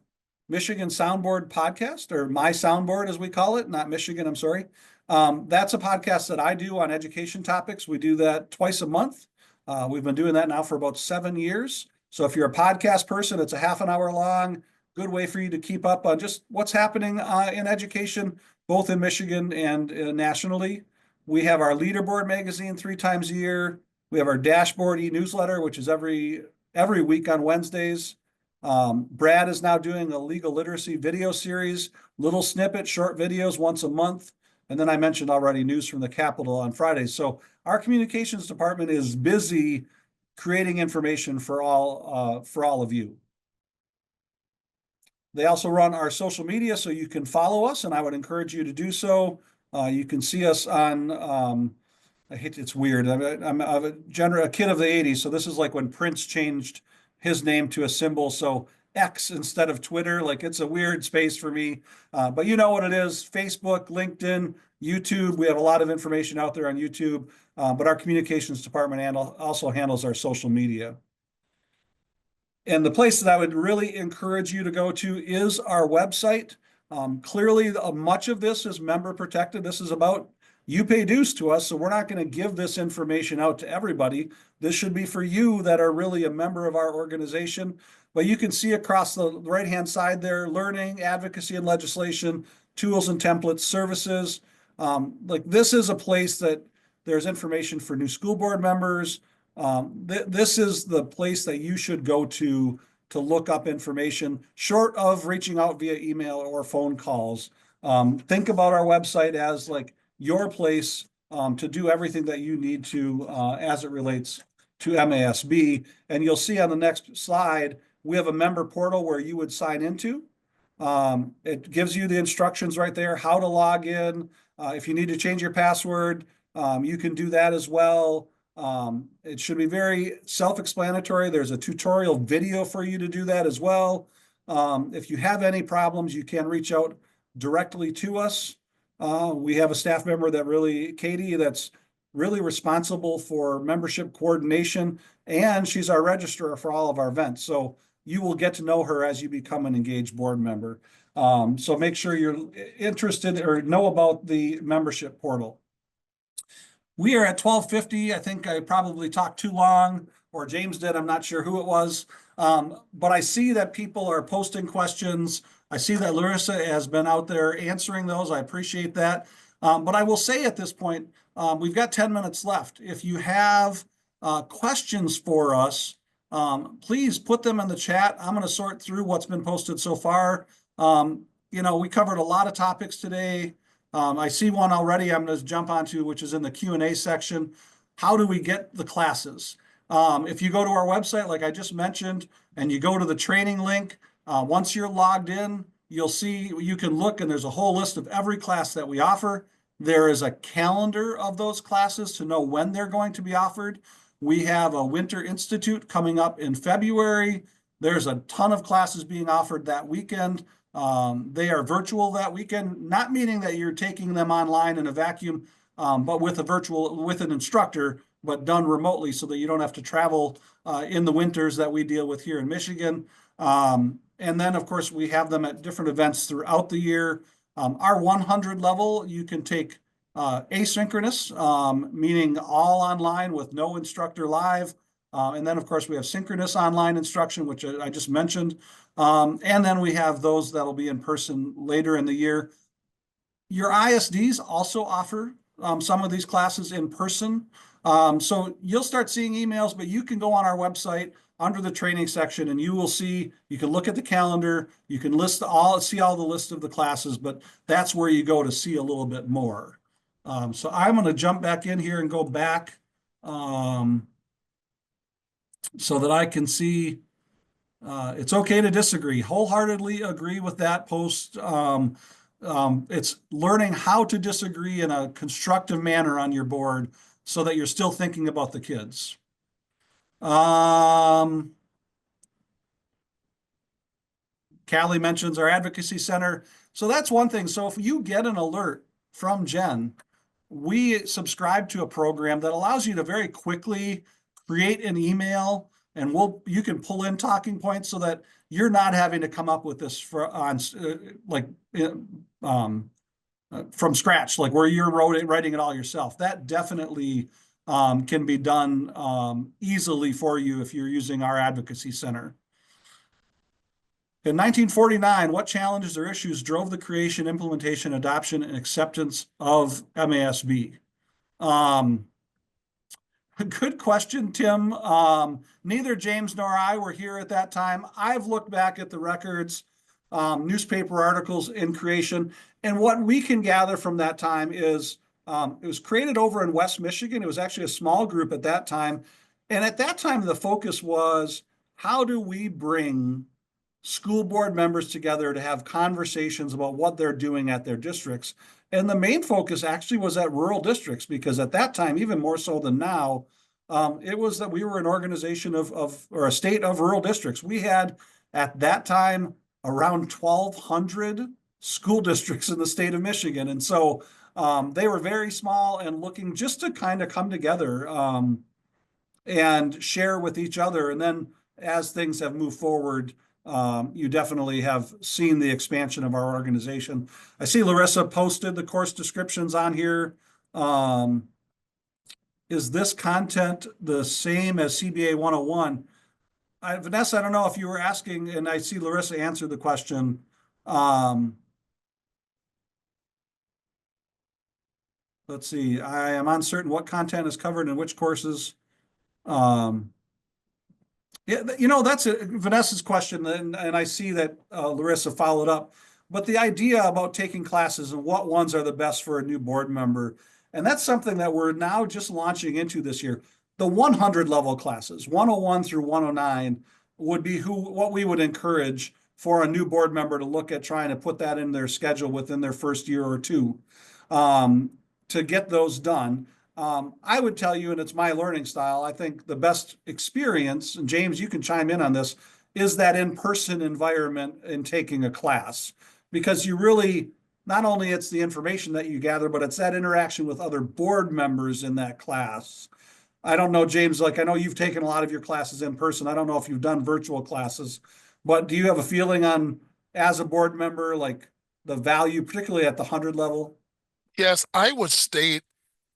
Michigan Soundboard Podcast, or My Soundboard as we call it, not Michigan, I'm sorry. That's a podcast that I do on education topics. We do that twice a month. We've been doing that now for about 7 years. So if you're a podcast person, it's a half an hour long, good way for you to keep up on just what's happening in education, both in Michigan and nationally. We have our Leaderboard magazine 3 times a year. We have our Dashboard e-newsletter, which is every week on Wednesdays. Brad is now doing a legal literacy video series, little snippet, short videos once a month. And then I mentioned already News from the Capitol on Fridays. So our communications department is busy creating information for all of you. They also run our social media, so you can follow us, and I would encourage you to do so. You can see us on, it's weird. I'm a kid of the 80s, so this is like when Prince changed his name to a symbol. So X instead of Twitter, like it's a weird space for me. But you know what it is, Facebook, LinkedIn, YouTube. We have a lot of information out there on YouTube, but our communications department also handles our social media. And the place that I would really encourage you to go to is our website. Clearly, much of this is member protected. This is about, you pay dues to us, so we're not going to give this information out to everybody. This should be for you that are really a member of our organization. But you can see across the right-hand side there, learning, advocacy and legislation, tools and templates, services. Like this is a place that there's information for new school board members. This is the place that you should go to look up information, short of reaching out via email or phone calls. Think about our website as like your place to do everything that you need to as it relates to MASB. And you'll see on the next slide, we have a member portal where you would sign into. It gives you the instructions right there, how to log in. If you need to change your password, you can do that as well. It should be very self-explanatory. There's a tutorial video for you to do that as well. If you have any problems, you can reach out directly to us. We have a staff member Katie, that's really responsible for membership coordination, and she's our registrar for all of our events. So you will get to know her as you become an engaged board member. So make sure you're interested or know about the membership portal. We are at 12:50. I think I probably talked too long, or James did. I'm not sure who it was. But I see that people are posting questions. I see that Larissa has been out there answering those. I appreciate that. But I will say at this point, we've got 10 minutes left. If you have questions for us, please put them in the chat. I'm going to sort through what's been posted so far. We covered a lot of topics today. I see one already I'm going to jump onto, which is in the Q&A section. How do we get the classes? If you go to our website, like I just mentioned, and you go to the training link, once you're logged in, you'll see, you can look, and there's a whole list of every class that we offer. There is a calendar of those classes to know when they're going to be offered. We have a Winter Institute coming up in February. There's a ton of classes being offered that weekend. They are virtual that weekend, not meaning that you're taking them online in a vacuum, but with an instructor, but done remotely so that you don't have to travel in the winters that we deal with here in Michigan. And then, of course, we have them at different events throughout the year. Our 100 level, you can take asynchronous, meaning all online with no instructor live. And then, of course, we have synchronous online instruction, which I just mentioned. And then we have those that'll be in person later in the year. Your ISDs also offer some of these classes in person. So you'll start seeing emails, but you can go on our website under the training section and you will see, you can look at the calendar, you can see all the list of the classes, but that's where you go to see a little bit more. So I'm going to jump back in here and go back so that I can see. It's okay to disagree. Wholeheartedly agree with that post. It's learning how to disagree in a constructive manner on your board so that you're still thinking about the kids. Callie mentions our advocacy center. So that's one thing. So if you get an alert from Jen, we subscribe to a program that allows you to very quickly create an email, and you can pull in talking points so that you're not having to come up with this from scratch, like where you're writing it all yourself. That definitely can be done easily for you if you're using our advocacy center. In 1949, what challenges or issues drove the creation, implementation, adoption, and acceptance of MASB? Good question, Tim. Neither James nor I were here at that time. I've looked back at the records, newspaper articles in creation, and what we can gather from that time is it was created over in West Michigan. It was actually a small group at that time. And at that time, the focus was, how do we bring school board members together to have conversations about what they're doing at their districts? And the main focus actually was at rural districts, because at that time, even more so than now, it was that we were an organization or a state of rural districts. We had at that time around 1,200 school districts in the state of Michigan. And so they were very small and looking just to kind of come together and share with each other. And then as things have moved forward, you definitely have seen the expansion of our organization. I see Larissa posted the course descriptions on here. Is this content the same as CBA 101? Vanessa, I don't know if you were asking, and I see Larissa answered the question. Let's see, I am uncertain what content is covered in which courses. Yeah, that's Vanessa's question, and I see that Larissa followed up. But the idea about taking classes and what ones are the best for a new board member, and that's something that we're now just launching into this year. The 100 level classes, 101 through 109, would be what we would encourage for a new board member to look at trying to put that in their schedule within their first year or two to get those done. I would tell you, and it's my learning style, I think the best experience, and James, you can chime in on this, is that in-person environment in taking a class. Because you really, not only it's the information that you gather, but it's that interaction with other board members in that class. I don't know, James, like I know you've taken a lot of your classes in person. I don't know if you've done virtual classes, but do you have a feeling on, as a board member, like the value, particularly at the 100 level? Yes, I would state,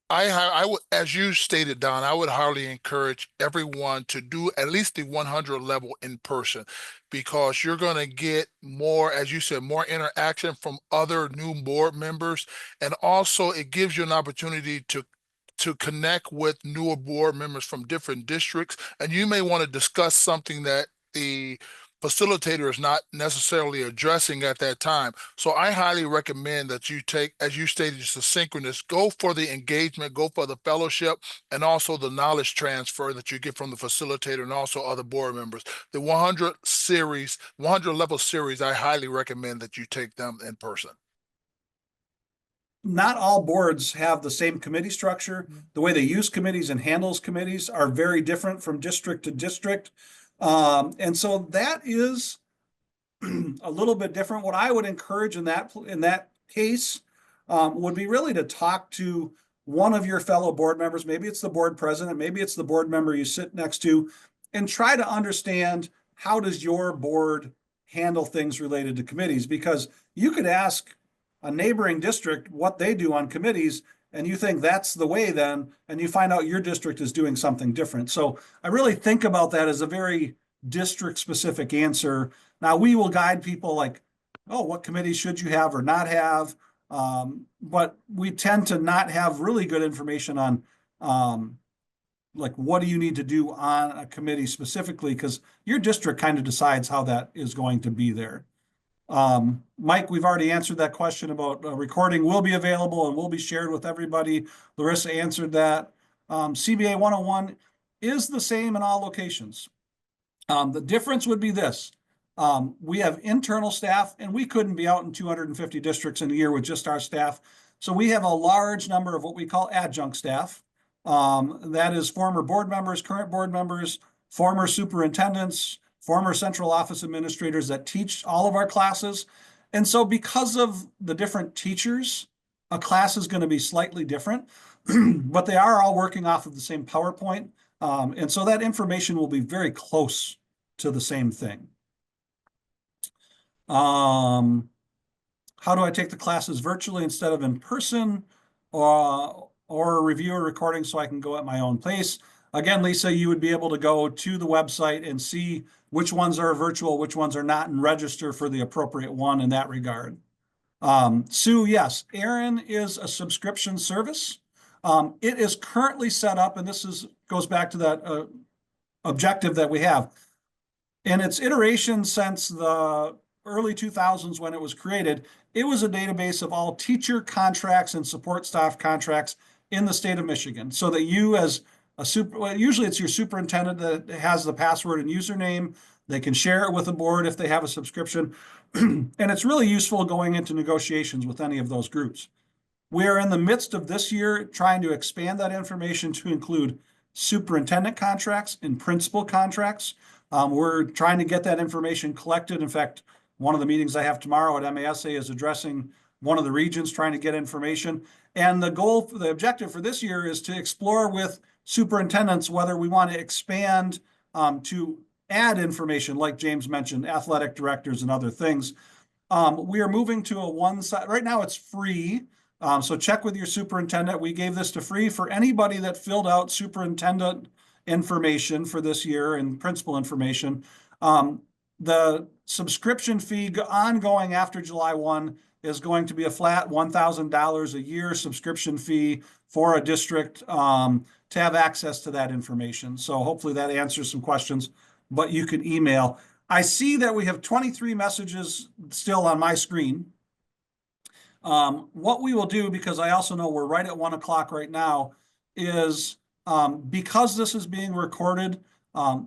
I would, as you stated, Don, I would highly encourage everyone to do at least the 100 level in person, because you're going to get more, as you said, more interaction from other new board members. And also it gives you an opportunity to connect with newer board members from different districts. And you may want to discuss something that the facilitator is not necessarily addressing at that time. So I highly recommend that you take, as you stated, just a synchronous, go for the engagement, go for the fellowship, and also the knowledge transfer that you get from the facilitator and also other board members. The 100 level series, I highly recommend that you take them in person. Not all boards have the same committee structure. The way they use committees and handles committees are very different from district to district. And so that is a little bit different. What I would encourage in that case would be really to talk to one of your fellow board members. Maybe it's the board president, maybe it's the board member you sit next to, and try to understand, how does your board handle things related to committees? Because you could ask a neighboring district what they do on committees, and you think that's the way then, and you find out your district is doing something different. So I really think about that as a very district specific answer. Now, we will guide people like, oh, what committees should you have or not have? But we tend to not have really good information on like, what do you need to do on a committee specifically? Because your district kind of decides how that is going to be there. Mike, we've already answered that question about recording will be available and will be shared with everybody. Larissa answered that. CBA 101 is the same in all locations. The difference would be this. We have internal staff, and we couldn't be out in 250 districts in a year with just our staff. So we have a large number of what we call adjunct staff. That is former board members, current board members, former superintendents, former central office administrators that teach all of our classes. And so because of the different teachers, a class is going to be slightly different, but they are all working off of the same PowerPoint. And so that information will be very close to the same thing. How do I take the classes virtually instead of in person, or review a recording so I can go at my own pace? Again, Lisa, you would be able to go to the website and see which ones are virtual, which ones are not, and register for the appropriate one in that regard. Sue, yes, Aaron is a subscription service. It is currently set up, and goes back to that objective that we have. In its iteration since the early 2000s when it was created, it was a database of all teacher contracts and support staff contracts in the state of Michigan, so that you as usually it's your superintendent that has the password and username. They can share it with the board if they have a subscription. And it's really useful going into negotiations with any of those groups. We are in the midst of this year trying to expand that information to include superintendent contracts and principal contracts. We're trying to get that information collected. In fact, one of the meetings I have tomorrow at MASA is addressing one of the regions, trying to get information. And the objective for this year is to explore with superintendents whether we want to expand to add information, like James mentioned, athletic directors and other things. We are moving to a one-side. Right now it's free. So check with your superintendent. We gave this to free for anybody that filled out superintendent information for this year and principal information. The subscription fee ongoing after July 1 is going to be a flat $1,000 a year subscription fee for a district to have access to that information. So hopefully that answers some questions, but you can email. I see that we have 23 messages still on my screen. What we will do, because I also know we're right at 1 o'clock right now, is because this is being recorded,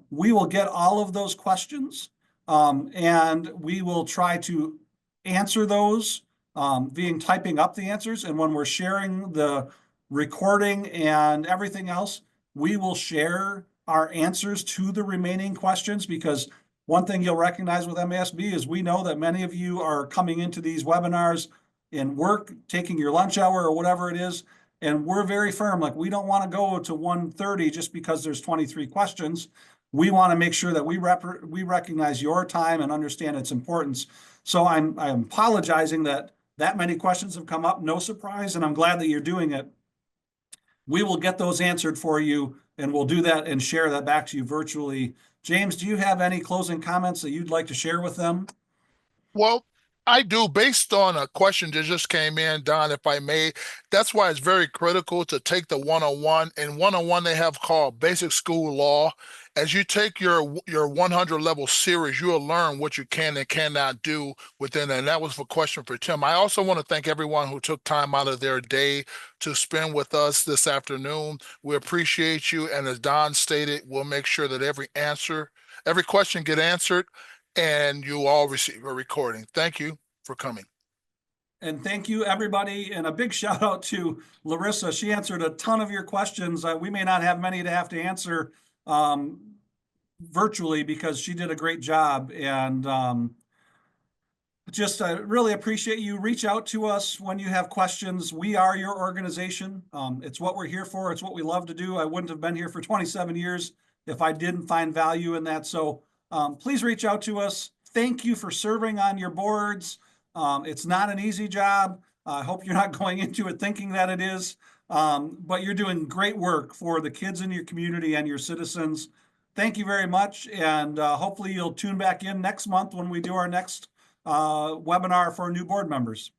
we will get all of those questions and we will try to answer those via typing up the answers. And when we're sharing the recording and everything else, we will share our answers to the remaining questions, because one thing you'll recognize with MASB is we know that many of you are coming into these webinars in work, taking your lunch hour or whatever it is. And we're very firm, like we don't want to go to 1:30 just because there's 23 questions. We want to make sure that we recognize your time and understand its importance. So I'm apologizing that many questions have come up, no surprise, and I'm glad that you're doing it. We will get those answered for you, and we'll do that and share that back to you virtually. James, do you have any closing comments that you'd like to share with them? Well, I do, based on a question that just came in, Don, if I may. That's why it's very critical to take the 101. In 101, they have called Basic School Law. As you take your 100 level series, you'll learn what you can and cannot do within it. And that was a question for Tim. I also want to thank everyone who took time out of their day to spend with us this afternoon. We appreciate you. And as Don stated, we'll make sure that every question get answered, and you all receive a recording. Thank you for coming. And thank you, everybody. And a big shout out to Larissa. She answered a ton of your questions. We may not have many to have to answer virtually because she did a great job. And just really appreciate you. Reach out to us when you have questions. We are your organization. It's what we're here for. It's what we love to do. I wouldn't have been here for 27 years if I didn't find value in that. So please reach out to us. Thank you for serving on your boards. It's not an easy job. I hope you're not going into it thinking that it is, but you're doing great work for the kids in your community and your citizens. Thank you very much. And hopefully you'll tune back in next month when we do our next webinar for new board members.